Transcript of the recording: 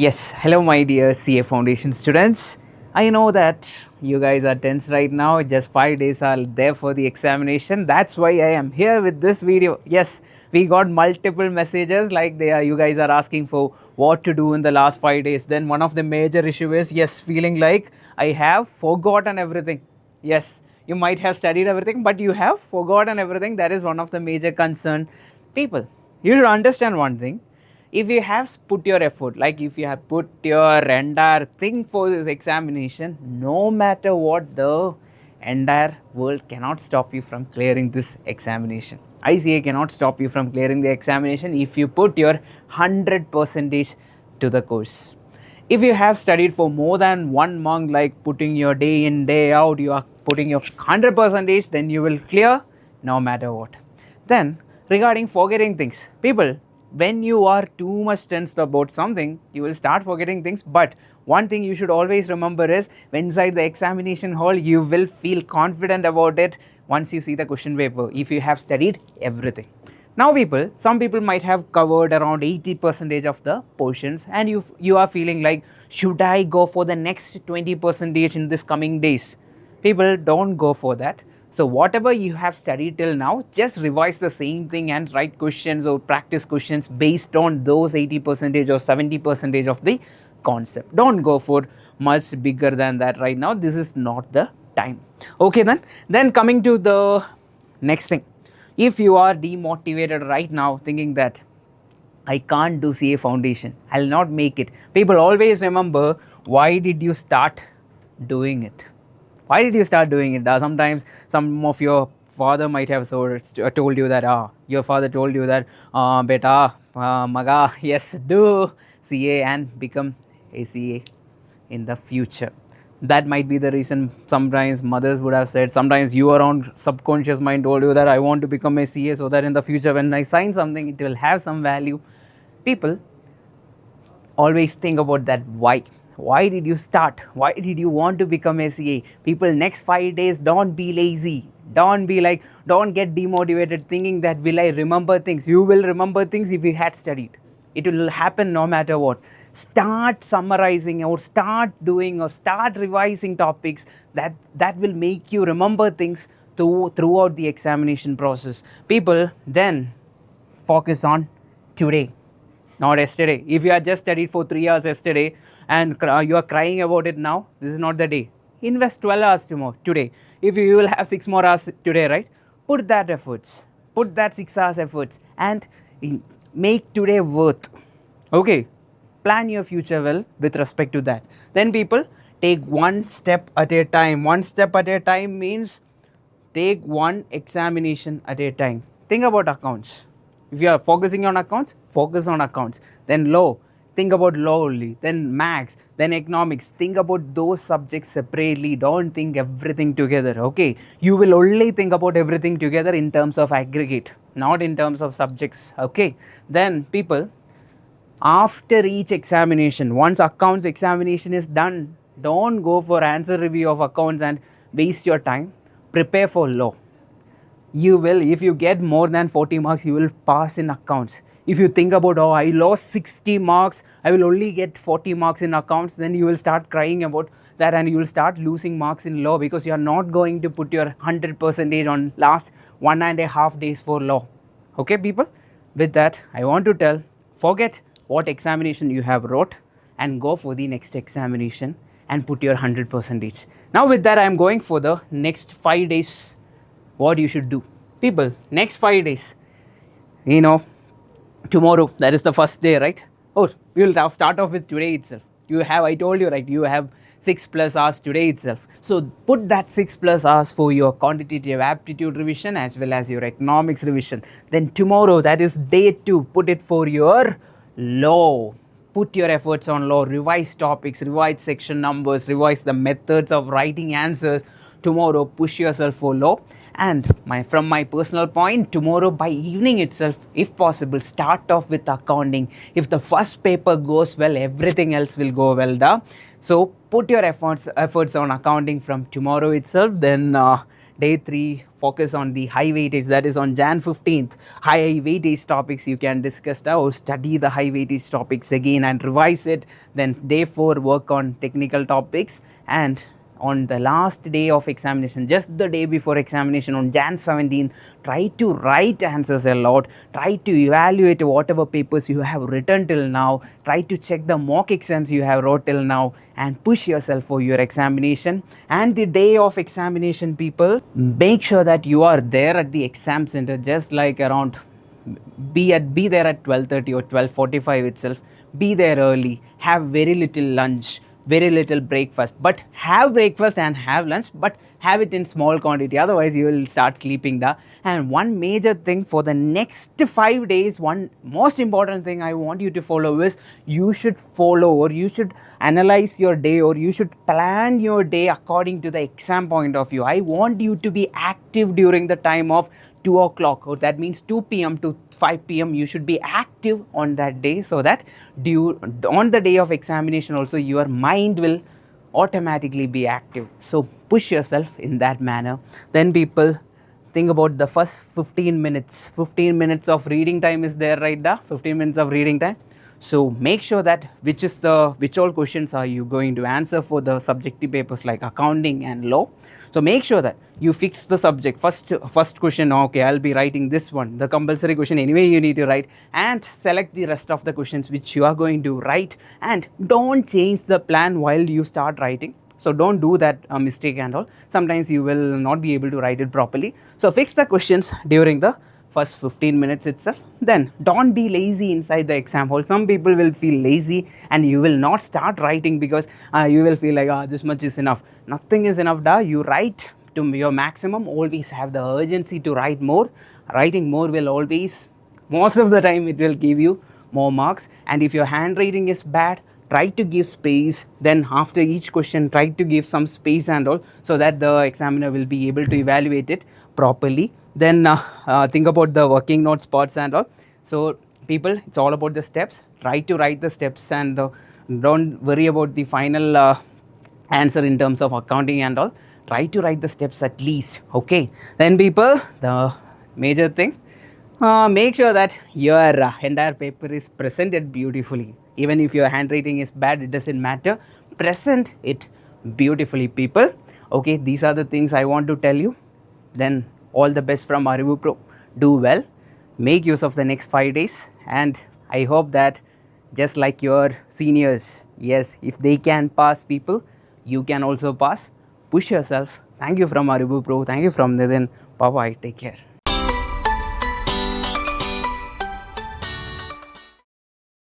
Yes, hello, my dear CA Foundation students. I know that you guys are tense right now. Just 5 days are there for the examination. That's why I am here with this video. Yes, we got multiple messages like you guys are asking for what to do in the last 5 days. Then one of the major issue is yes, feeling like I have forgotten everything. Yes, you might have studied everything, but you have forgotten everything. That is one of the major concern. People, you should understand one thing. If you have put your effort, like if you have put your entire thing for this examination, no matter what, the entire world cannot stop you from clearing this examination. ICA cannot stop you from clearing the examination if you put your 100% to the course. If you have studied for more than 1 month, like putting your day in day out, you are putting your 100%, then you will clear no matter what. Then regarding forgetting things, people, when you are too much tensed about something, you will start forgetting things. But one thing you should always remember is when inside the examination hall, you will feel confident about it once you see the question paper, if you have studied everything. Now people, some people might have covered around 80% of the portions, and you are feeling like, should I go for the next 20% in this coming days? People, don't go for that. So whatever you have studied till now, just revise the same thing and write questions or practice questions based on those 80% or 70% of the concept. Don't go for much bigger than that right now. This is not the time. Okay, then coming to the next thing. If you are demotivated right now thinking that I can't do CA foundation, I'll not make it. People, always remember, why did you start doing it? Why did you start doing it? Sometimes some of your father might have told you that, your father told you that, beta, maga, yes, do CA and become a CA in the future. That might be the reason. Sometimes mothers would have said, sometimes your own subconscious mind told you that I want to become a CA so that in the future when I sign something, it will have some value. People, always think about that why did you start, why did you want to become a CA? People, next 5 days, don't be lazy, don't get demotivated thinking that will I remember things. You will remember things if you had studied. It will happen no matter what. Start summarizing or start doing or start revising topics that will make you remember things throughout the examination process. People, then focus on today, not yesterday. If you had just studied for 3 hours yesterday and you are crying about it now, this is not the day. Invest 12 hours today. If you will have 6 more hours today, right? Put that efforts, put that 6 hours efforts and make today worth. Okay, plan your future well with respect to that. Then people, take one step at a time. One step at a time means take one examination at a time. Think about accounts. If you are focusing on accounts, focus on accounts. Then law, think about law only. Then maths, then economics. Think about those subjects separately. Don't think everything together. Okay, you will only think about everything together in terms of aggregate, not in terms of subjects. Okay, then people, after each examination, once accounts examination is done, don't go for answer review of accounts and waste your time. Prepare for law. You will, if you get more than 40 marks, you will pass in accounts. If you think about, oh, I lost 60 marks, I will only get 40 marks in accounts, then you will start crying about that and you will start losing marks in law because you are not going to put your 100% on last 1.5 days for law. Okay, people, with that, I want to tell, forget what examination you have wrote and go for the next examination and put your 100%. Now with that, I am going for the next 5 days, what you should do. People, next 5 days, tomorrow, that is the first day, right? Oh, we will start off with today itself. I told you, right, you have 6+ hours today itself. So put that 6+ hours for your quantitative aptitude revision as well as your economics revision. Then tomorrow, that is day 2, put it for your law. Put your efforts on law, revise topics, revise section numbers, revise the methods of writing answers. Tomorrow, push yourself for law. And from my personal point, tomorrow by evening itself, if possible, start off with accounting. If the first paper goes well, everything else will go well. So put your efforts on accounting from tomorrow itself. Then Day 3, focus on the high weightage, that is on Jan 15th. High weightage topics you can discuss now, study the high weightage topics again and revise it. Then day 4, work on technical topics. And on the last day of examination, just the day before examination on Jan 17, try to write answers a lot, try to evaluate whatever papers you have written till now, try to check the mock exams you have wrote till now, and push yourself for your examination. And the day of examination, people, make sure that you are there at the exam center, just like around be there at 12:30 or 12:45 itself. Be there early, have very little lunch, very little breakfast, but have breakfast and have lunch, but have it in small quantity, otherwise you will start sleeping da. And one major thing for the next 5 days, one most important thing I want you to follow is, you should follow, or you should analyze your day, or you should plan your day according to the exam point of view. I want you to be active during the time of 2 o'clock, or that means 2 p.m. to 5 p.m. you should be active on that day, so that on the day of examination also your mind will automatically be active. So push yourself in that manner. Then people, think about the first 15 minutes of reading time is there, right? The 15 minutes of reading time. So make sure that which all questions are you going to answer for the subjective papers like accounting and law. So make sure that you fix the subject. First question, okay, I'll be writing this one, the compulsory question anyway you need to write, and select the rest of the questions which you are going to write, and don't change the plan while you start writing. So don't do that mistake and all. Sometimes you will not be able to write it properly. So fix the questions during the first 15 minutes itself. Then don't be lazy inside the exam hall. Some people will feel lazy and you will not start writing because you will feel like, this much is enough. Nothing is enough, da. You write to your maximum. Always have the urgency to write more. Writing more will always, most of the time, it will give you more marks. And if your handwriting is bad, try to give space. Then after each question, try to give some space and all, so that the examiner will be able to evaluate it properly. Then think about the working note spots and all. So people, it's all about the steps. Try to write the steps, and don't worry about the final answer in terms of accounting and all. Try to write the steps at least. Okay, then people, the major thing, make sure that your entire paper is presented beautifully. Even if your handwriting is bad, it doesn't matter. Present it beautifully, people. Okay, these are the things I want to tell you. Then all the best from ArivuPro. Do well. Make use of the next 5 days. And I hope that just like your seniors, yes, if they can pass, people, you can also pass. Push yourself. Thank you from ArivuPro. Thank you from Nithin. Bye bye. Take care.